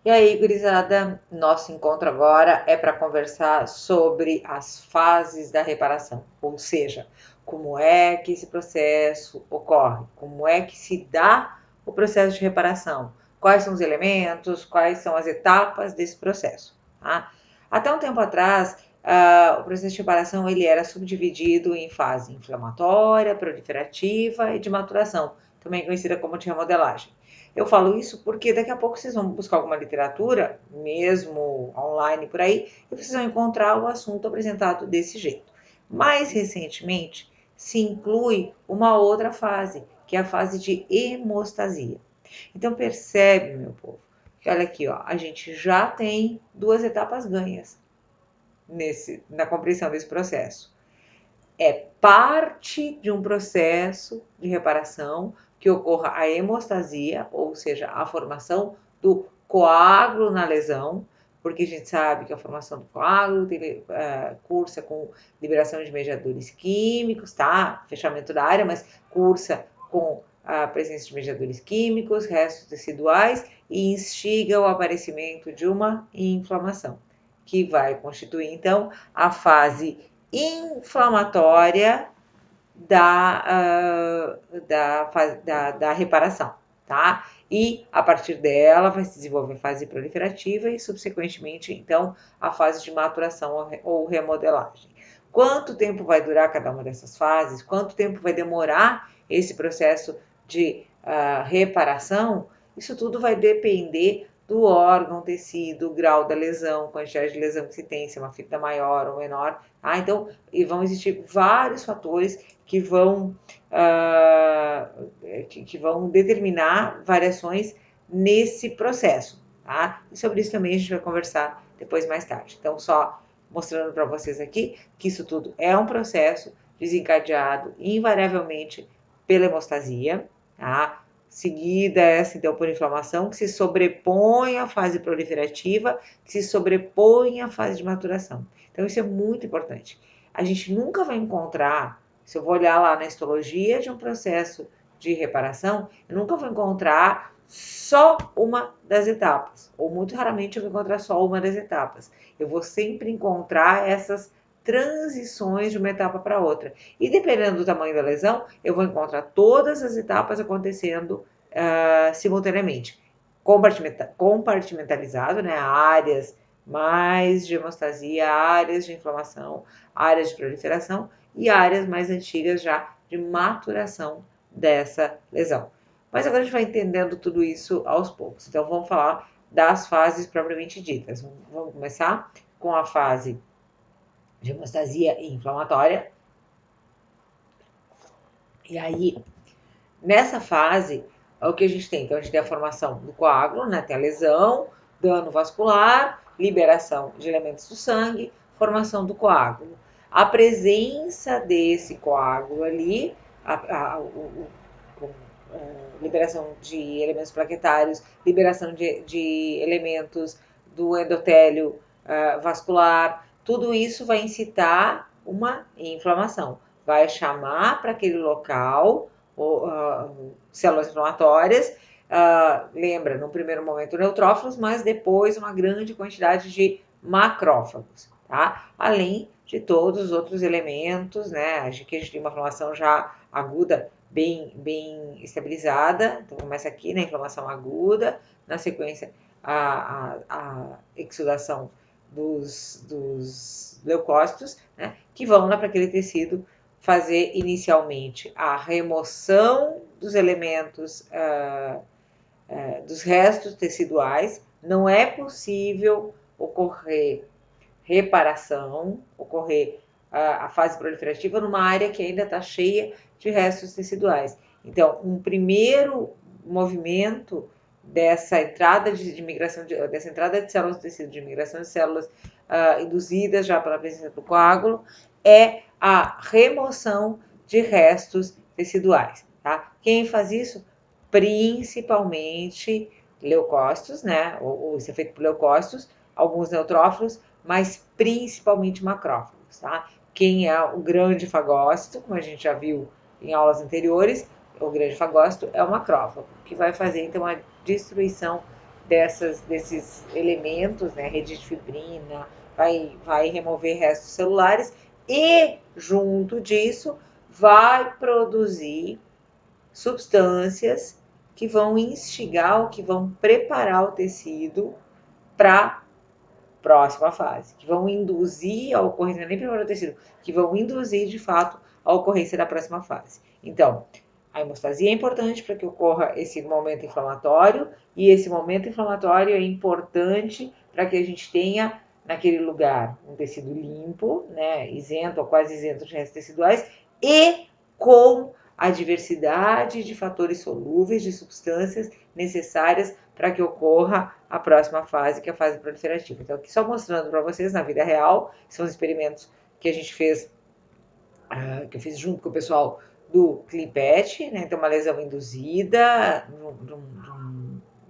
E aí, gurizada, nosso encontro agora é para conversar sobre as fases da reparação, ou seja, como é que esse processo ocorre, como é que se dá o processo de reparação, quais são os elementos, quais são as etapas desse processo. Tá? Até um tempo atrás, o processo de reparação ele era subdividido em fase inflamatória, proliferativa e de maturação, também conhecida como de remodelagem. Eu falo isso porque daqui a pouco vocês vão buscar alguma literatura, mesmo online por aí, e vocês vão encontrar o assunto apresentado desse jeito. Mais recentemente, se inclui uma outra fase, que é a fase de hemostasia. Então percebe, meu povo, que olha aqui, ó, a gente já tem duas etapas ganhas na compreensão desse processo. É parte de um processo de reparação que ocorra a hemostasia, ou seja, a formação do coágulo na lesão, porque a gente sabe que a formação do coágulo cursa com liberação de mediadores químicos, tá? Fechamento da área, mas cursa com a presença de mediadores químicos, restos teciduais e instiga o aparecimento de uma inflamação, que vai constituir então a fase inflamatória da reparação, tá? E a partir dela vai se desenvolver a fase proliferativa e, subsequentemente, então, a fase de maturação ou remodelagem. Quanto tempo vai durar cada uma dessas fases? Quanto tempo vai demorar esse processo de reparação? Isso tudo vai depender do órgão, tecido, grau da lesão, quantidade de lesão que se tem, se é uma ferida maior ou menor. Então, e vão existir vários fatores que vão determinar variações nesse processo. Tá? E sobre isso também a gente vai conversar depois mais tarde. Então, só mostrando para vocês aqui que isso tudo é um processo desencadeado invariavelmente pela hemostasia, tá? Seguida essa então por inflamação que se sobrepõe à fase proliferativa, que se sobrepõe à fase de maturação. Então isso é muito importante. A gente nunca vai encontrar, se eu vou olhar lá na histologia de um processo de reparação, eu nunca vou encontrar só uma das etapas, ou muito raramente eu vou encontrar só uma das etapas. Eu vou sempre encontrar essas transições de uma etapa para outra. E dependendo do tamanho da lesão, eu vou encontrar todas as etapas acontecendo simultaneamente. Compartimentalizado, né? Áreas mais de hemostasia, áreas de inflamação, áreas de proliferação e áreas mais antigas já de maturação dessa lesão. Mas agora a gente vai entendendo tudo isso aos poucos. Então vamos falar das fases propriamente ditas. Vamos começar com a fase de hemostasia inflamatória. E aí, nessa fase, o que a gente tem? Então, a gente tem a formação do coágulo, né? Tem a lesão, dano vascular, liberação de elementos do sangue, formação do coágulo. A presença desse coágulo ali, liberação de elementos plaquetários, liberação de elementos do endotélio vascular, tudo isso vai incitar uma inflamação. Vai chamar para aquele local células inflamatórias, lembra, no primeiro momento neutrófilos, mas depois uma grande quantidade de macrófagos, tá? Além de todos os outros elementos, né? Que a gente tem uma inflamação já aguda bem estabilizada, então começa aqui na inflamação aguda, na sequência a exudação dos leucócitos, né? Que vão lá para aquele tecido fazer inicialmente a remoção dos elementos, dos restos teciduais. Não é possível ocorrer reparação, ocorrer a fase proliferativa numa área que ainda está cheia de restos teciduais. Então, um primeiro movimento dessa entrada de migração, dessa entrada de células do tecido, de migração de células induzidas já pela presença do coágulo, é a remoção de restos teciduais. Tá? Quem faz isso? Principalmente leucócitos, né? Ou isso é feito por leucócitos, alguns neutrófilos, mas principalmente macrófagos. Tá? Quem é o grande fagócito, como a gente já viu em aulas anteriores, o grande fagócito é o macrófago, que vai fazer então a destruição desses elementos, né, rede de fibrina, vai remover restos celulares e, junto disso, vai produzir substâncias que vão instigar ou que vão preparar o tecido para a próxima fase, que vão induzir a ocorrência, nem preparar o tecido, que vão induzir de fato a ocorrência da próxima fase. Então, a hemostasia é importante para que ocorra esse momento inflamatório, e esse momento inflamatório é importante para que a gente tenha naquele lugar um tecido limpo, né, isento ou quase isento de restos teciduais, e com a diversidade de fatores solúveis, de substâncias necessárias para que ocorra a próxima fase, que é a fase proliferativa. Então, aqui só mostrando para vocês na vida real, são os experimentos que a gente fez, que eu fiz junto com o pessoal do ClinPet, né? Então, uma lesão induzida,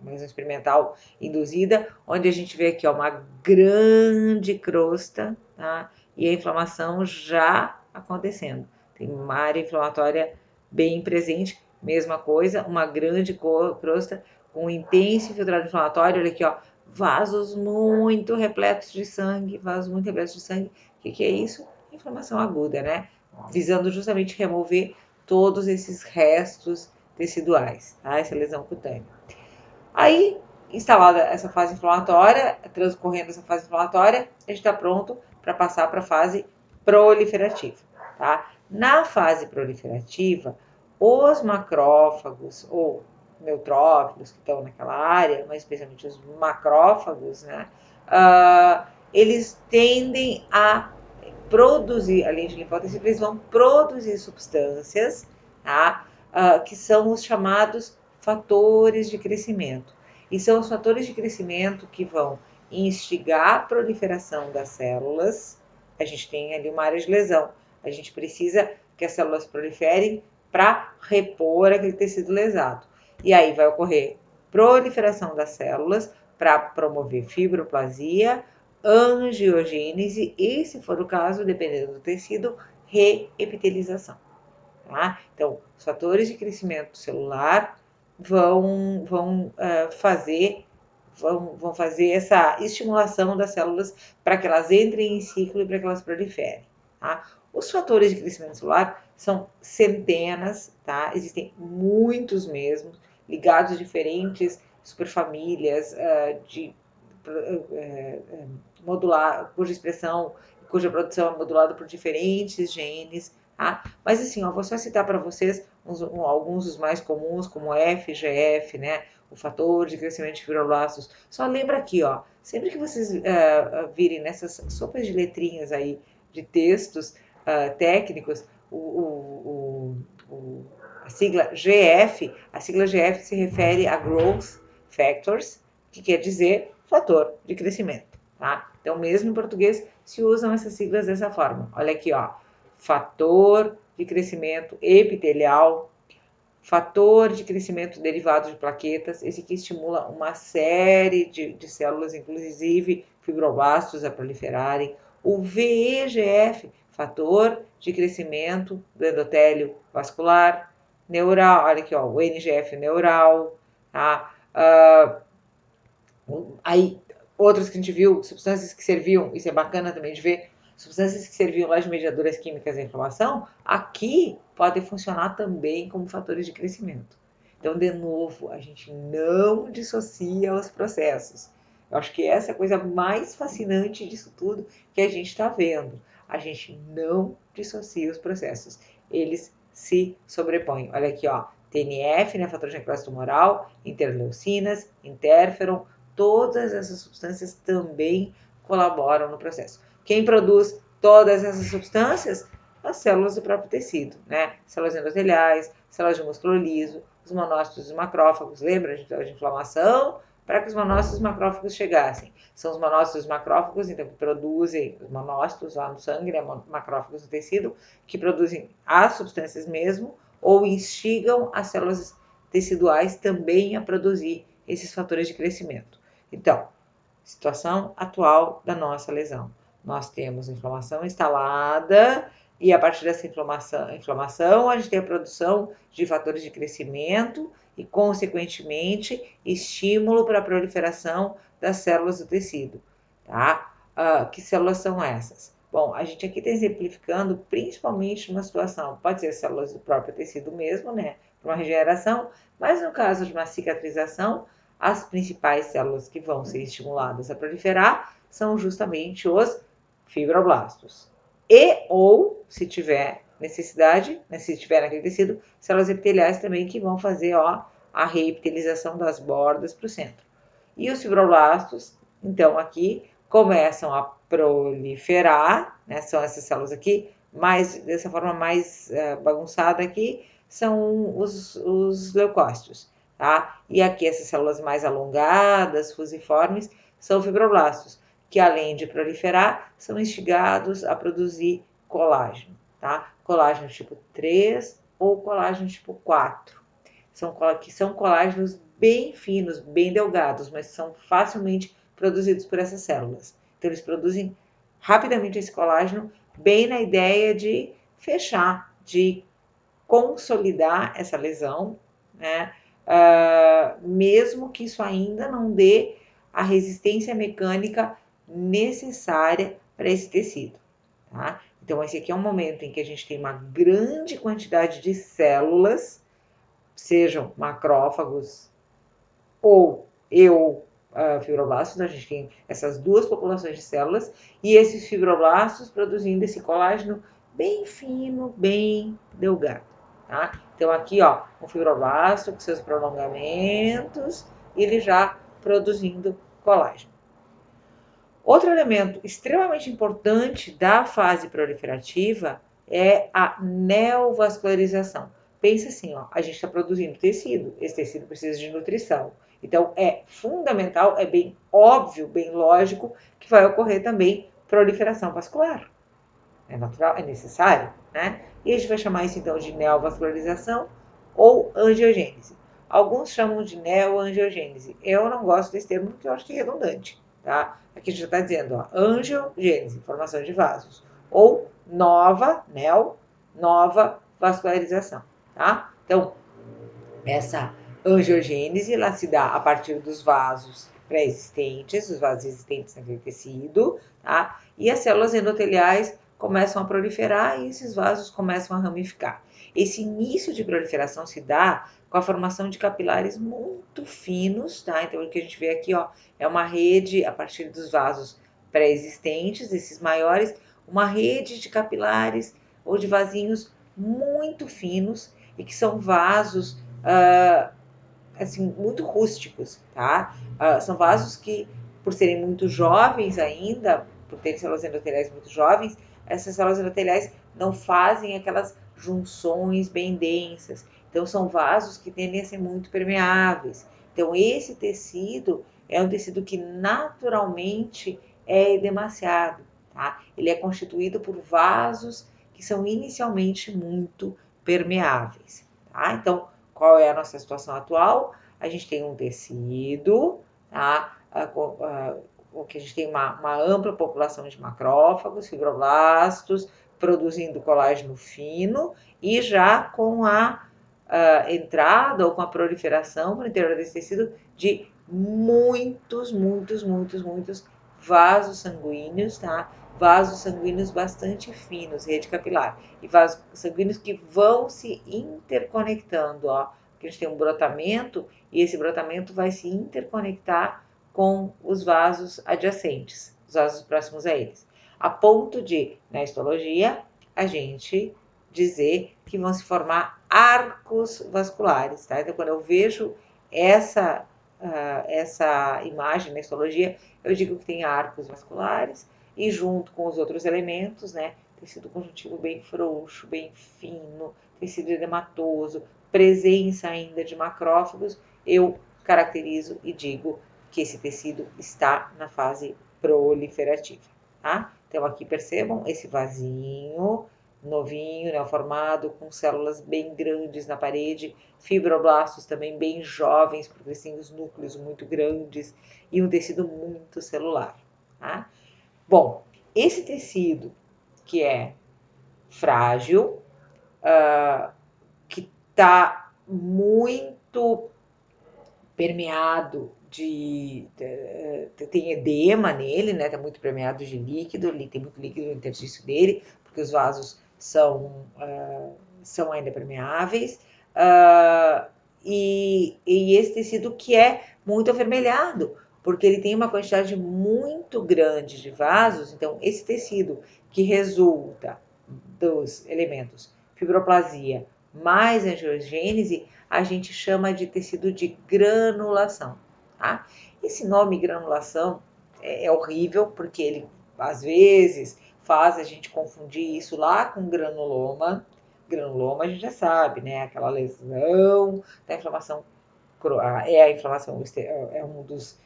uma lesão experimental induzida, onde a gente vê aqui ó, uma grande crosta, tá? E a inflamação já acontecendo. Tem uma área inflamatória bem presente, mesma coisa, uma grande crosta com intenso infiltrado inflamatório, olha aqui ó, vasos muito repletos de sangue, O que é isso? Inflamação aguda, né? Visando justamente remover todos esses restos teciduais, tá? Essa lesão cutânea. Aí, instalada essa fase inflamatória, transcorrendo essa fase inflamatória, a gente está pronto para passar para a fase proliferativa, tá? Na fase proliferativa, os macrófagos ou neutrófilos que estão naquela área, mas especialmente os macrófagos, né? Eles tendem a produzir, além de linfócitos, eles vão produzir substâncias, tá? Que são os chamados fatores de crescimento. E são os fatores de crescimento que vão instigar a proliferação das células. A gente tem ali uma área de lesão. A gente precisa que as células proliferem para repor aquele tecido lesado. E aí vai ocorrer proliferação das células para promover fibroplasia, angiogênese e, se for o caso, dependendo do tecido, reepitelização. Tá? Então, os fatores de crescimento celular vão fazer essa estimulação das células para que elas entrem em ciclo e para que elas proliferem. Tá? Os fatores de crescimento celular são centenas, tá? Existem muitos mesmo, ligados a diferentes superfamílias cuja expressão, cuja produção é modulada por diferentes genes, tá? Mas assim, ó, vou só citar para vocês alguns dos mais comuns, como FGF, né? O fator de crescimento de fibroblastos. Só lembra aqui, ó, sempre que vocês virem nessas sopas de letrinhas aí de textos técnicos, a sigla GF, se refere a Growth Factors, que quer dizer fator de crescimento, tá? Então, mesmo em português, se usam essas siglas dessa forma. Olha aqui, ó, fator de crescimento epitelial, fator de crescimento derivado de plaquetas, esse aqui estimula uma série de células, inclusive fibroblastos, a proliferarem. O VEGF, fator de crescimento do endotélio vascular, neural, olha aqui, ó, o NGF neural, tá? Aí, outros que a gente viu, substâncias que serviam, isso é bacana também de ver, substâncias que serviam lá de mediadoras químicas da inflamação, aqui podem funcionar também como fatores de crescimento. Então, de novo, a gente não dissocia os processos. Eu acho que essa é a coisa mais fascinante disso tudo que a gente está vendo. A gente não dissocia os processos. Eles se sobrepõem. Olha aqui, ó, TNF, né, fator de necrose tumoral, interleucinas, interferon, todas essas substâncias também colaboram no processo. Quem produz todas essas substâncias? As células do próprio tecido, né? Células endoteliais, células de músculo liso, os monócitos e os macrófagos. Lembra de inflamação? Para que os monócitos e os macrófagos chegassem. São os monócitos e os macrófagos, então, que produzem os monócitos lá no sangue, né? Macrófagos no tecido, que produzem as substâncias mesmo, ou instigam as células teciduais também a produzir esses fatores de crescimento. Então, situação atual da nossa lesão. Nós temos inflamação instalada e a partir dessa inflamação a gente tem a produção de fatores de crescimento e, consequentemente, estímulo para a proliferação das células do tecido, tá? Que células são essas? Bom, a gente aqui está exemplificando principalmente numa situação, pode ser células do próprio tecido mesmo, né, para uma regeneração, mas no caso de uma cicatrização, as principais células que vão ser estimuladas a proliferar são justamente os fibroblastos. E ou, se tiver necessidade, né, se tiver naquele tecido, células epiteliais também que vão fazer a reepitelização das bordas para o centro. E os fibroblastos, então aqui, começam a proliferar, né, são essas células aqui, dessa forma mais bagunçada aqui, são os leucócitos, tá? E aqui essas células mais alongadas, fusiformes, são fibroblastos, que além de proliferar, são instigados a produzir colágeno, tá? Colágeno tipo 3 ou colágeno tipo 4. Que são colágenos bem finos, bem delgados, mas são facilmente produzidos por essas células. Então, eles produzem rapidamente esse colágeno, bem na ideia de fechar, de consolidar essa lesão, né? Mesmo que isso ainda não dê a resistência mecânica necessária para esse tecido. Tá? Então, esse aqui é um momento em que a gente tem uma grande quantidade de células, sejam macrófagos ou fibroblastos, a gente tem essas duas populações de células, e esses fibroblastos produzindo esse colágeno bem fino, bem delgado. Tá? Então, aqui, ó, um fibroblasto com seus prolongamentos, ele já produzindo colágeno. Outro elemento extremamente importante da fase proliferativa é a neovascularização. Pensa assim, ó, a gente está produzindo tecido, esse tecido precisa de nutrição. Então, é fundamental, é bem óbvio, bem lógico, que vai ocorrer também proliferação vascular. É natural, é necessário, né? E a gente vai chamar isso, então, de neovascularização ou angiogênese. Alguns chamam de neoangiogênese. Eu não gosto desse termo porque eu acho que é redundante, tá? Aqui já está dizendo, ó, angiogênese, formação de vasos. Ou nova vascularização, tá? Então, essa angiogênese, ela se dá a partir dos vasos pré-existentes, os vasos existentes naquele tecido, tá? E as células endoteliais começam a proliferar e esses vasos começam a ramificar. Esse início de proliferação se dá com a formação de capilares muito finos, tá? Então, o que a gente vê aqui, ó, é uma rede a partir dos vasos pré-existentes, esses maiores, uma rede de capilares ou de vasinhos muito finos e que são vasos assim, muito rústicos, tá? São vasos que, por serem muito jovens ainda, por terem células endoteliais muito jovens, essas células endoteliais não fazem aquelas junções bem densas. Então, são vasos que tendem a ser muito permeáveis. Então, esse tecido é um tecido que naturalmente é edemaciado, tá? Ele é constituído por vasos que são inicialmente muito permeáveis, tá? Então, qual é a nossa situação atual? A gente tem um tecido, tá? Que a gente tem uma ampla população de macrófagos, fibroblastos, produzindo colágeno fino e já com a entrada ou com a proliferação no interior desse tecido de muitos vasos sanguíneos, tá? Vasos sanguíneos bastante finos, rede capilar, e vasos sanguíneos que vão se interconectando, ó. Porque a gente tem um brotamento e esse brotamento vai se interconectar com os vasos adjacentes, os vasos próximos a eles. A ponto de, na histologia, a gente dizer que vão se formar arcos vasculares, tá? Então, quando eu vejo essa imagem na histologia, eu digo que tem arcos vasculares e junto com os outros elementos, né? Tecido conjuntivo bem frouxo, bem fino, tecido edematoso, presença ainda de macrófagos, eu caracterizo e digo que esse tecido está na fase proliferativa, tá? Então, aqui percebam esse vasinho novinho, neoformado, com células bem grandes na parede, fibroblastos também bem jovens, porque eles têm os núcleos muito grandes e um tecido muito celular, tá? Bom, esse tecido que é frágil, que está muito muito permeado tem edema nele, né? Tá muito permeado de líquido, ele tem muito líquido no interstício dele, porque os vasos são ainda permeáveis. E esse tecido que é muito avermelhado, porque ele tem uma quantidade muito grande de vasos, então esse tecido que resulta dos elementos fibroplasia mais angiogênese, a gente chama de tecido de granulação, tá? Esse nome granulação é horrível, porque ele, às vezes, faz a gente confundir isso lá com granuloma. Granuloma a gente já sabe, né? Aquela lesão da inflamação, a inflamação é um dos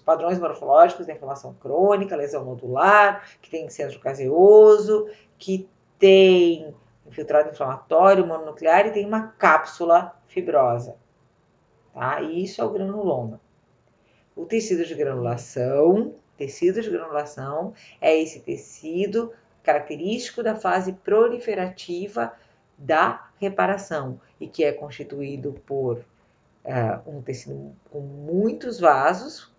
padrões morfológicos da inflamação crônica, lesão nodular, que tem centro caseoso, que tem infiltrado inflamatório mononuclear e tem uma cápsula fibrosa, tá? E isso é o granuloma. O tecido de granulação é esse tecido característico da fase proliferativa da reparação e que é constituído por um tecido com muitos vasos,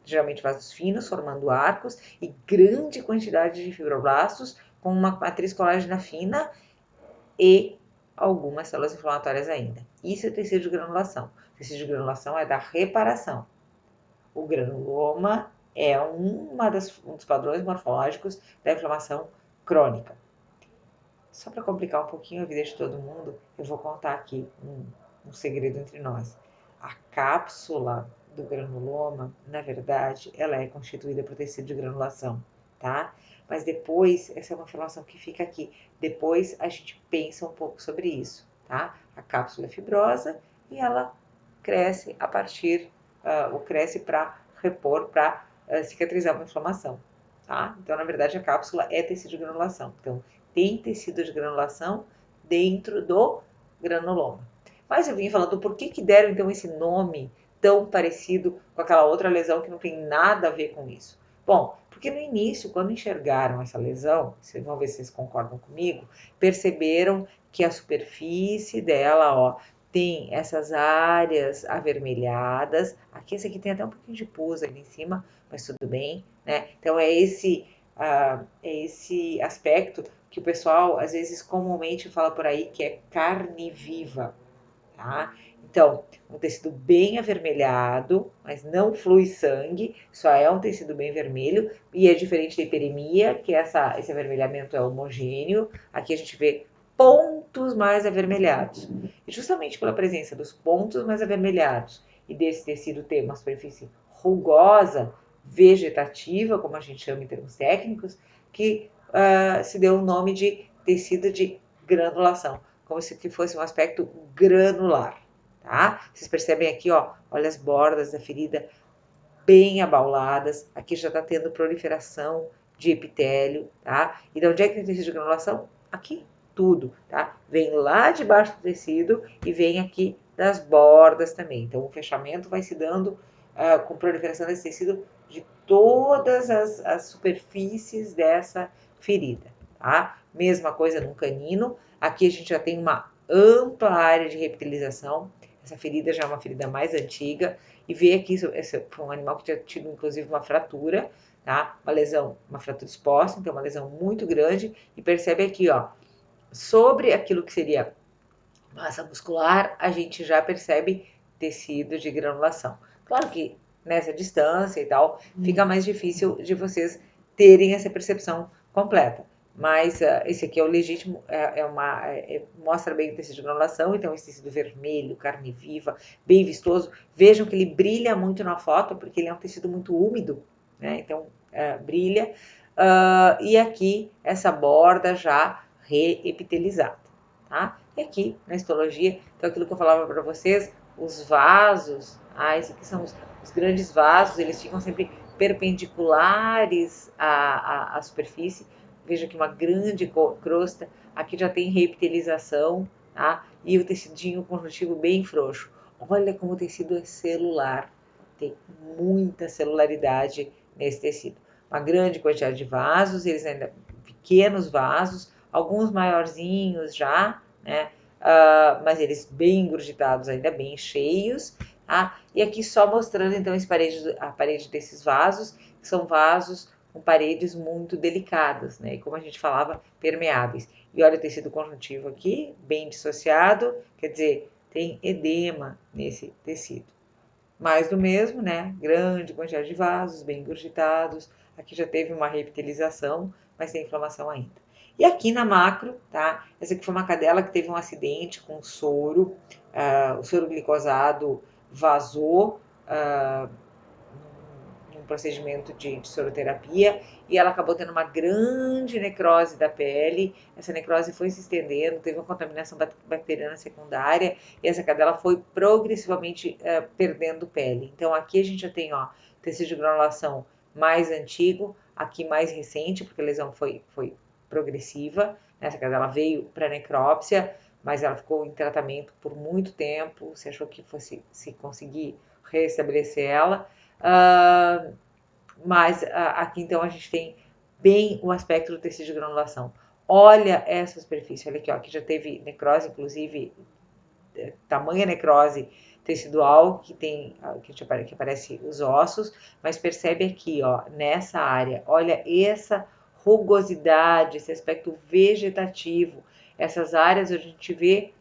geralmente vasos finos, formando arcos, e grande quantidade de fibroblastos com uma matriz colágena fina e algumas células inflamatórias ainda. Isso é tecido de granulação. O tecido de granulação é da reparação. O granuloma é um dos padrões morfológicos da inflamação crônica. Só para complicar um pouquinho a vida de todo mundo, eu vou contar aqui um segredo entre nós. A cápsula do granuloma, na verdade, ela é constituída por tecido de granulação, tá? Mas depois, essa é uma informação que fica aqui. Depois a gente pensa um pouco sobre isso, tá? A cápsula é fibrosa e ela cresce a partir, ou cresce para repor, para cicatrizar uma inflamação, tá? Então, na verdade, a cápsula é tecido de granulação. Então, tem tecido de granulação dentro do granuloma. Mas eu vim falando por que deram então esse nome tão parecido com aquela outra lesão que não tem nada a ver com isso. Bom, porque no início, quando enxergaram essa lesão, vocês vão ver se vocês concordam comigo, perceberam que a superfície dela, ó, tem essas áreas avermelhadas. Aqui, esse aqui tem até um pouquinho de pus ali em cima, mas tudo bem, né? Então é esse aspecto que o pessoal às vezes comumente fala por aí que é carne viva, tá? Então, um tecido bem avermelhado, mas não flui sangue, só é um tecido bem vermelho, e é diferente da hiperemia, que esse avermelhamento é homogêneo. Aqui a gente vê pontos mais avermelhados. E justamente pela presença dos pontos mais avermelhados e desse tecido ter uma superfície rugosa, vegetativa, como a gente chama em termos técnicos, que se deu o nome de tecido de granulação, como se fosse um aspecto granular, tá? Vocês percebem aqui, ó, olha as bordas da ferida bem abauladas, aqui já está tendo proliferação de epitélio, tá? E de onde é que tem tecido de granulação? Aqui, tudo, tá? Vem lá de baixo do tecido e vem aqui das bordas também. Então, o fechamento vai se dando com proliferação desse tecido de todas as superfícies dessa ferida, tá? Mesma coisa no canino. Aqui a gente já tem uma ampla área de reptilização. Essa ferida já é uma ferida mais antiga. E vê aqui, esse foi um animal que tinha tido inclusive uma fratura, tá? Uma lesão, uma fratura exposta, então uma lesão muito grande. E percebe aqui, ó, sobre aquilo que seria massa muscular, a gente já percebe tecido de granulação. Claro que nessa distância e tal, fica mais difícil de vocês terem essa percepção completa. Mas esse aqui é o legítimo, mostra bem o tecido de granulação, então esse tecido vermelho, carne viva, bem vistoso. Vejam que ele brilha muito na foto, porque ele é um tecido muito úmido, né? Então brilha. E aqui essa borda já reepitelizada, tá? E aqui na histologia, então aquilo que eu falava para vocês, os vasos, esses aqui são os grandes vasos, eles ficam sempre perpendiculares à superfície. Veja aqui uma grande crosta, aqui já tem reepitelização, tá? E o tecidinho conjuntivo bem frouxo. Olha como o tecido é celular, tem muita celularidade nesse tecido. Uma grande quantidade de vasos, eles ainda pequenos vasos, alguns maiorzinhos já, né? mas eles bem engurgitados, ainda bem cheios, tá? E aqui só mostrando então a parede desses vasos, que são vasos com paredes muito delicadas, né? E como a gente falava, permeáveis. E olha o tecido conjuntivo aqui, bem dissociado, quer dizer, tem edema nesse tecido. Mais do mesmo, né? Grande quantidade de vasos, bem engurgitados. Aqui já teve uma reptilização, mas tem inflamação ainda. E aqui na macro, tá? Essa aqui foi uma cadela que teve um acidente com soro. O soro glicosado vazou num procedimento de soroterapia e ela acabou tendo uma grande necrose da pele. Essa necrose foi se estendendo, teve uma contaminação bacteriana secundária e essa cadela foi progressivamente perdendo pele. Então aqui a gente já tem, ó, tecido de granulação mais antigo, aqui mais recente, porque a lesão foi progressiva. Essa cadela veio para necrópsia, mas ela ficou em tratamento por muito tempo. Se achou que fosse se conseguir restabelecer ela. Mas aqui então a gente tem bem o aspecto do tecido de granulação. Olha essa superfície, olha aqui, ó, que já teve necrose, inclusive tamanha necrose tecidual que aparece os ossos, mas percebe aqui, ó, nessa área, olha essa rugosidade, esse aspecto vegetativo, essas áreas a gente vê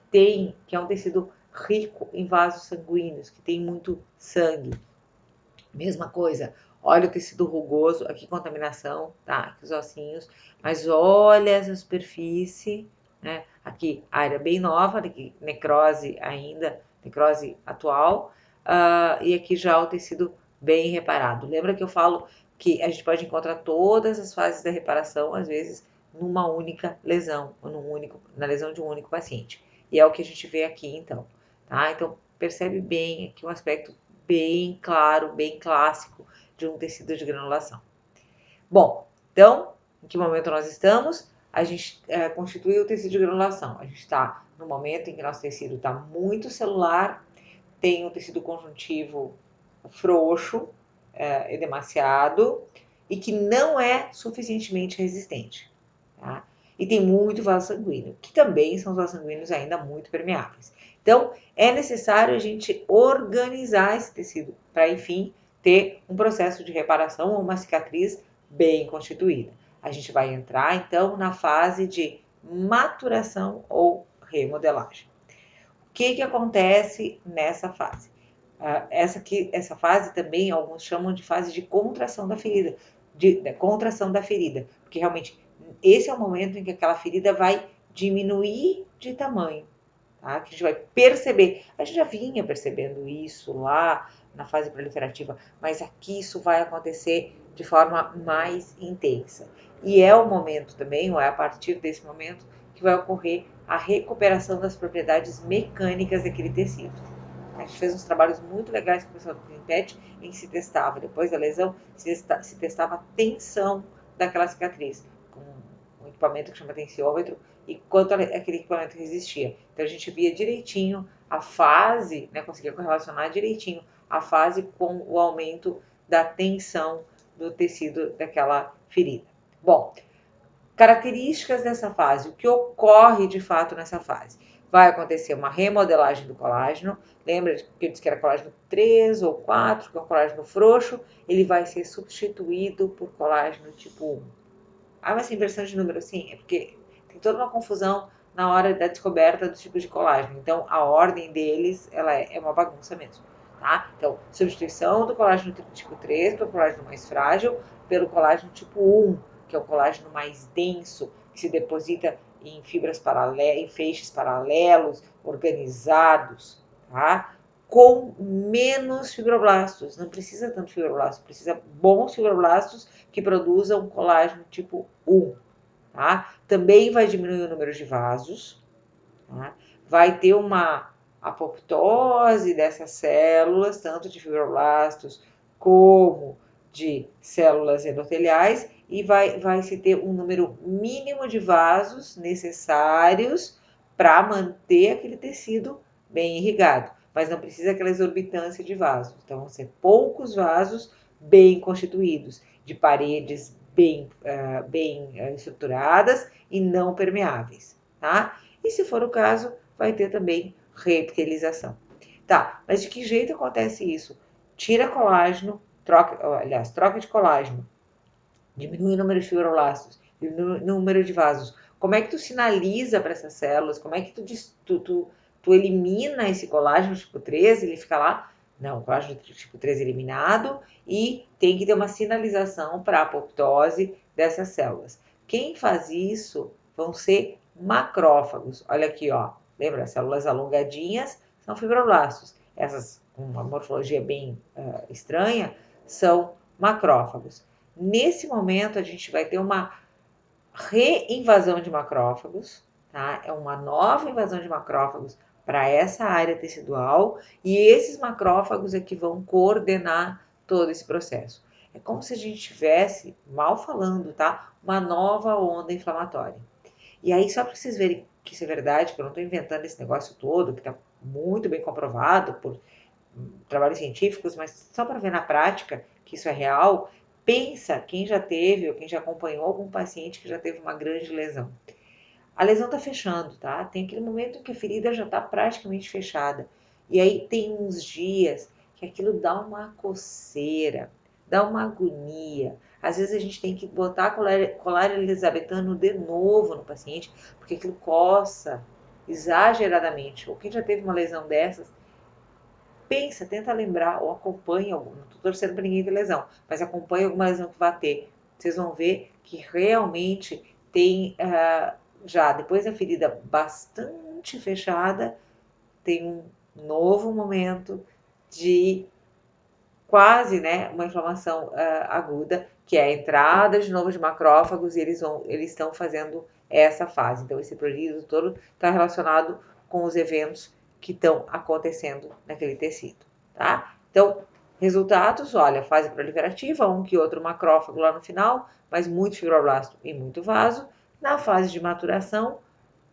que é um tecido rico em vasos sanguíneos, que tem muito sangue. Mesma coisa, olha o tecido rugoso, aqui contaminação, tá? Aqui os ossinhos, mas olha essa superfície, né? Aqui área bem nova, aqui necrose ainda, necrose atual, e aqui já o tecido bem reparado. Lembra que eu falo que a gente pode encontrar todas as fases da reparação, às vezes, numa única lesão, ou na lesão de um único paciente. E é o que a gente vê aqui, então, tá? Então, percebe bem aqui um aspecto bem claro, bem clássico de um tecido de granulação. Bom, então, em que momento nós estamos? A gente constituiu o tecido de granulação. A gente está no momento em que nosso tecido está muito celular, tem um tecido conjuntivo frouxo, edemaciado, e que não é suficientemente resistente. Tá? E tem muito vaso sanguíneo, que também são vasos sanguíneos ainda muito permeáveis. Então, é necessário a gente organizar esse tecido para, enfim, ter um processo de reparação ou uma cicatriz bem constituída. A gente vai entrar, então, na fase de maturação ou remodelagem. O que acontece nessa fase? Essa fase também alguns chamam de fase de contração da ferida, de contração da ferida, porque realmente esse é o momento em que aquela ferida vai diminuir de tamanho, tá? Que a gente vai perceber. A gente já vinha percebendo isso lá na fase proliferativa, mas aqui isso vai acontecer de forma mais intensa. E é o momento também, ou é a partir desse momento, que vai ocorrer a recuperação das propriedades mecânicas daquele tecido. A gente fez uns trabalhos muito legais com o pessoal do Cleanpet, em que se testava, depois da lesão, se testava a tensão daquela cicatriz, com um equipamento que chama tensiômetro, e quanto aquele equipamento resistia. Então a gente via direitinho a fase, né, conseguia correlacionar direitinho a fase com o aumento da tensão do tecido daquela ferida. Bom, características dessa fase, o que ocorre de fato nessa fase? Vai acontecer uma remodelagem do colágeno, lembra que eu disse que era colágeno 3 ou 4, que é um colágeno frouxo, ele vai ser substituído por colágeno tipo 1. Mas inversão de número, sim, é porque tem toda uma confusão na hora da descoberta dos tipos de colágeno, então a ordem deles ela é uma bagunça mesmo. Tá? Então, substituição do colágeno tipo 3, que é o colágeno mais frágil, pelo colágeno tipo 1, que é o colágeno mais denso, que se deposita em fibras paralelas, em feixes paralelos, organizados, tá? Com menos fibroblastos. Não precisa tanto fibroblasto, precisa bons fibroblastos que produzam colágeno tipo 1. Tá? Também vai diminuir o número de vasos, tá? Vai ter uma apoptose dessas células, tanto de fibroblastos como de células endoteliais, e vai se ter um número mínimo de vasos necessários para manter aquele tecido bem irrigado, mas não precisa aquela exorbitância de vasos. Então, vão ser poucos vasos bem constituídos, de paredes bem estruturadas e não permeáveis, tá? e se for o caso, vai ter também reepitelização. Tá, mas de que jeito acontece isso? Tira colágeno, troca de colágeno, diminui o número de fibroblastos, diminui o número de vasos. Como é que tu sinaliza para essas células? Como é que tu elimina esse colágeno tipo 3? Ele fica lá? Não, o colágeno tipo 3 eliminado e tem que ter uma sinalização para a apoptose dessas células. Quem faz isso vão ser macrófagos. Olha aqui, ó. Lembra? Células alongadinhas são fibroblastos. Essas com uma morfologia bem estranha são macrófagos. Nesse momento, a gente vai ter uma reinvasão de macrófagos, tá? É uma nova invasão de macrófagos para essa área tecidual e esses macrófagos é que vão coordenar todo esse processo. É como se a gente tivesse, mal falando, tá? Uma nova onda inflamatória. E aí, só para vocês verem que isso é verdade, que eu não estou inventando esse negócio todo, que está muito bem comprovado por trabalhos científicos, mas só para ver na prática que isso é real, pensa quem já teve ou quem já acompanhou algum paciente que já teve uma grande lesão. A lesão está fechando, tá? Tem aquele momento em que a ferida já está praticamente fechada. E aí tem uns dias que aquilo dá uma coceira, dá uma agonia. Às vezes a gente tem que botar colar elisabetano de novo no paciente, porque aquilo coça exageradamente. Ou quem já teve uma lesão dessas, pensa, tenta lembrar ou acompanha, não estou torcendo para ninguém ter lesão, mas acompanha alguma lesão que vai ter. Vocês vão ver que realmente tem, já depois da ferida bastante fechada, tem um novo momento de quase, né, uma inflamação aguda, que é a entrada de novo de macrófagos e eles estão fazendo essa fase. Então, esse período todo está relacionado com os eventos que estão acontecendo naquele tecido, tá? Então, resultados, olha, fase proliferativa, um que outro macrófago lá no final, mas muito fibroblasto e muito vaso. Na fase de maturação,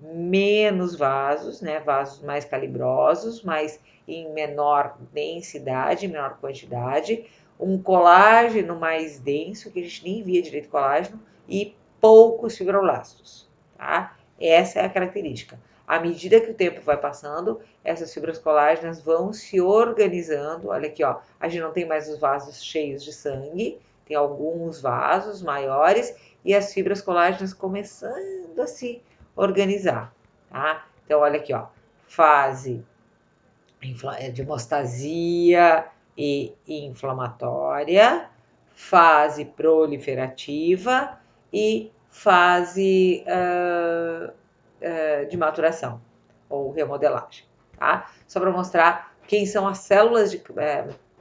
menos vasos, né? Vasos mais calibrosos, mas em menor densidade, menor quantidade, um colágeno mais denso, que a gente nem via direito colágeno, e poucos fibroblastos, tá? Essa é a característica. À medida que o tempo vai passando, essas fibras colágenas vão se organizando. Olha aqui, ó, a gente não tem mais os vasos cheios de sangue, tem alguns vasos maiores e as fibras colágenas começando a se organizar, tá? Então, olha aqui, ó, fase de hemostasia e inflamatória, fase proliferativa e fase de maturação ou remodelagem, tá? Só para mostrar quem são as células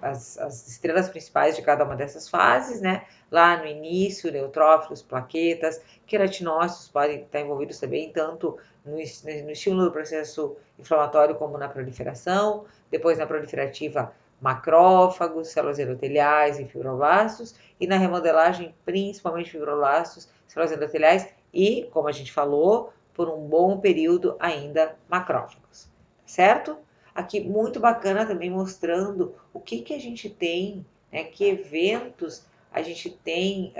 as estrelas principais de cada uma dessas fases, né? Lá no início, neutrófilos, plaquetas, queratinócitos podem estar envolvidos também, tanto no estímulo do processo inflamatório como na proliferação. Depois, na proliferativa, macrófagos, células endoteliais e fibroblastos. E na remodelagem, principalmente fibroblastos, células endoteliais e, como a gente falou, por um bom período ainda macrófagos, certo? Aqui muito bacana também mostrando o que a gente tem, né, que eventos a gente tem,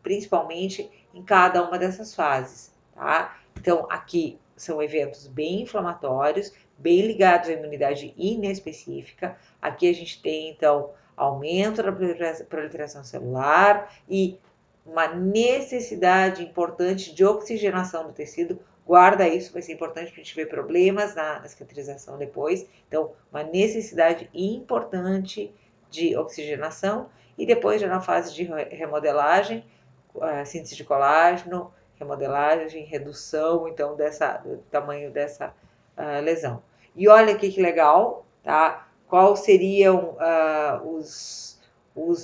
principalmente em cada uma dessas fases, tá? Então, aqui são eventos bem inflamatórios, bem ligados à imunidade inespecífica. Aqui a gente tem, então, aumento da proliferação celular e uma necessidade importante de oxigenação do tecido. Guarda isso, vai ser importante para a gente ver problemas na cicatrização depois. Então, uma necessidade importante de oxigenação. E depois, já na fase de remodelagem, síntese de colágeno, remodelagem, redução, então, do tamanho dessa lesão. E olha aqui que legal, tá? Quais seriam os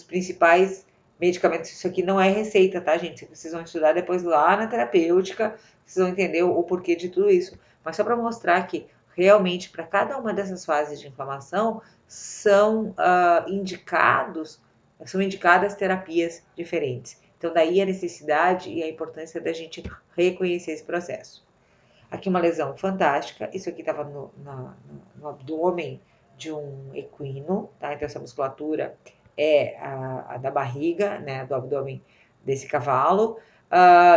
principais medicamentos? Isso aqui não é receita, tá, gente? Vocês precisam estudar depois lá na terapêutica, vocês vão entender o porquê de tudo isso. Mas só para mostrar que realmente para cada uma dessas fases de inflamação são indicadas terapias diferentes. Então, daí a necessidade e a importância da gente reconhecer esse processo. Aqui uma lesão fantástica, isso aqui estava no abdômen de um equino, tá? Então essa musculatura é a da barriga, né, do abdômen desse cavalo.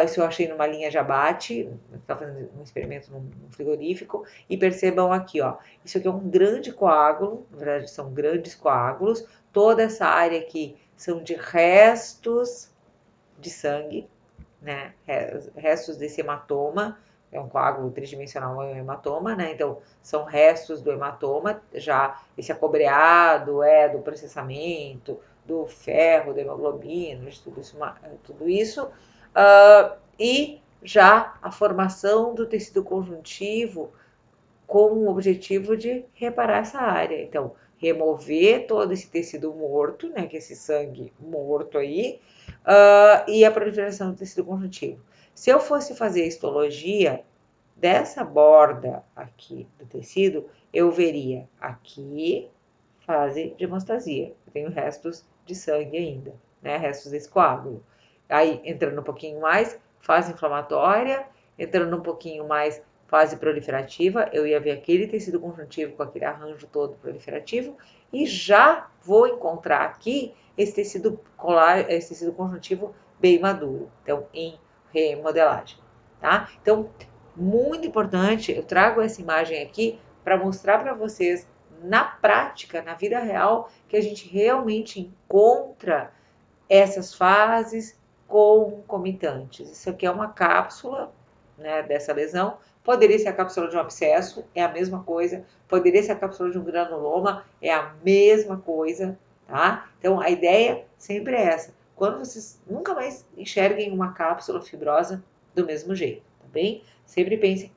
Isso eu achei numa linha de abate, estava fazendo um experimento num frigorífico, e percebam aqui, ó, isso aqui é um grande coágulo, na verdade são grandes coágulos, toda essa área aqui são de restos de sangue, né, restos desse hematoma, é um coágulo tridimensional, é um hematoma, né, então são restos do hematoma, já esse acobreado é do processamento, do ferro, da hemoglobina, de tudo isso, e já a formação do tecido conjuntivo com o objetivo de reparar essa área. Então, remover todo esse tecido morto, né, que é esse sangue morto aí, e a proliferação do tecido conjuntivo. Se eu fosse fazer histologia dessa borda aqui do tecido, eu veria aqui fase de hemostasia. Eu tenho restos de sangue ainda, né, restos desse coágulo. Aí, entrando um pouquinho mais, fase inflamatória, entrando um pouquinho mais, fase proliferativa, eu ia ver aquele tecido conjuntivo com aquele arranjo todo proliferativo e já vou encontrar aqui esse tecido conjuntivo bem maduro, então em remodelagem, tá? Então, muito importante, eu trago essa imagem aqui para mostrar para vocês na prática, na vida real, que a gente realmente encontra essas fases concomitantes. Isso aqui é uma cápsula, né, dessa lesão. Poderia ser a cápsula de um abscesso, é a mesma coisa. Poderia ser a cápsula de um granuloma, é a mesma coisa, tá? Então, a ideia sempre é essa. Quando vocês nunca mais enxerguem uma cápsula fibrosa do mesmo jeito, tá bem? Sempre pensem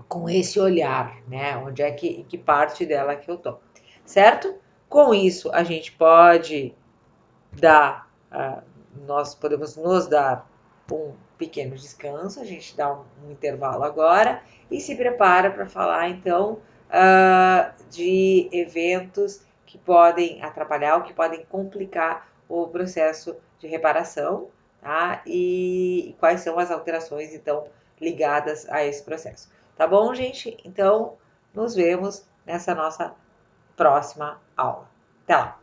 com esse olhar, né? Onde é que parte dela que eu tô, certo? Com isso, a gente pode dar, nós podemos nos dar um pequeno descanso, a gente dá um intervalo agora e se prepara para falar então de eventos que podem atrapalhar ou que podem complicar o processo de reparação, tá? E quais são as alterações então ligadas a esse processo. Tá bom, gente? Então, nos vemos nessa nossa próxima aula. Até lá!